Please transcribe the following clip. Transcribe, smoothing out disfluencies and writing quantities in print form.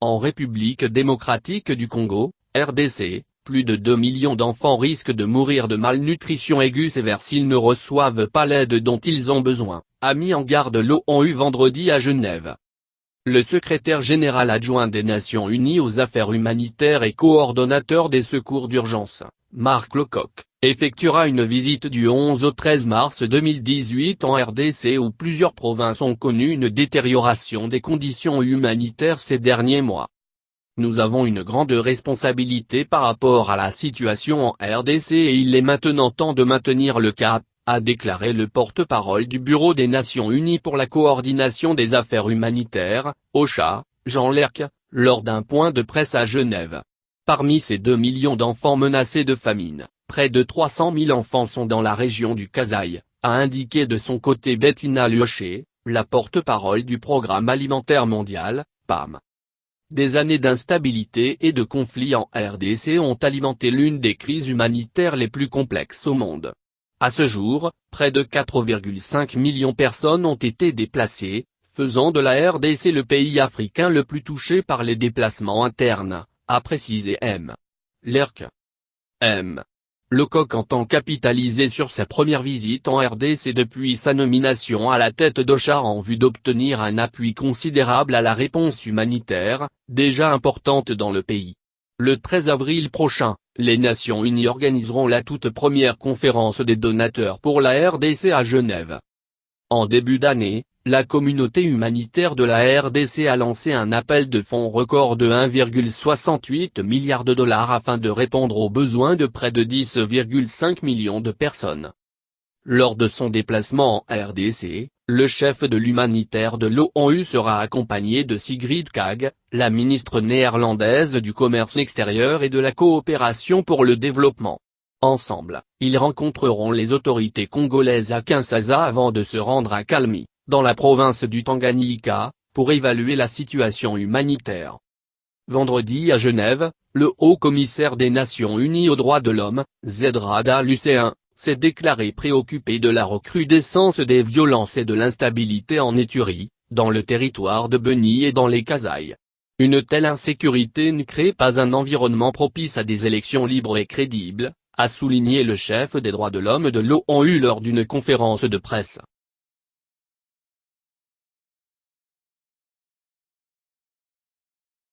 En République démocratique du Congo, RDC, plus de 2 millions d'enfants risquent de mourir de malnutrition aiguë sévère s'ils ne reçoivent pas l'aide dont ils ont besoin, a mis en garde l'ONU vendredi à Genève. Le secrétaire général adjoint des Nations Unies aux affaires humanitaires et coordonnateur des secours d'urgence, Mark Lowcock, effectuera une visite du 11 au 13 mars 2018 en RDC où plusieurs provinces ont connu une détérioration des conditions humanitaires ces derniers mois. Nous avons une grande responsabilité par rapport à la situation en RDC et il est maintenant temps de maintenir le cap, a déclaré le porte-parole du Bureau des Nations Unies pour la coordination des affaires humanitaires, OCHA, Jean Lerck, lors d'un point de presse à Genève. Parmi ces 2 millions d'enfants menacés de famine, près de 300 000 enfants sont dans la région du Kasaï, a indiqué de son côté Bettina Luoché, la porte-parole du Programme alimentaire mondial, PAM. Des années d'instabilité et de conflits en RDC ont alimenté l'une des crises humanitaires les plus complexes au monde. À ce jour, près de 4,5 millions de personnes ont été déplacées, faisant de la RDC le pays africain le plus touché par les déplacements internes, a précisé M. Lerck. M. Lowcock entend capitaliser sur sa première visite en RDC depuis sa nomination à la tête d'OCHA en vue d'obtenir un appui considérable à la réponse humanitaire, déjà importante dans le pays. Le 13 avril prochain, les Nations Unies organiseront la toute première conférence des donateurs pour la RDC à Genève. En début d'année, la communauté humanitaire de la RDC a lancé un appel de fonds record de 1,68 milliard de dollars afin de répondre aux besoins de près de 10,5 millions de personnes. Lors de son déplacement en RDC, le chef de l'humanitaire de l'ONU sera accompagné de Sigrid Kaag, la ministre néerlandaise du commerce extérieur et de la coopération pour le développement. Ensemble, ils rencontreront les autorités congolaises à Kinshasa avant de se rendre à Kalmi, dans la province du Tanganyika, pour évaluer la situation humanitaire. Vendredi à Genève, le haut-commissaire des Nations Unies aux droits de l'homme, Zeid Ra'ad al-Hussein, s'est déclaré préoccupé de la recrudescence des violences et de l'instabilité en Ituri, dans le territoire de Beni et dans les Kasaï. Une telle insécurité ne crée pas un environnement propice à des élections libres et crédibles, a souligné le chef des droits de l'homme de l'ONU lors d'une conférence de presse.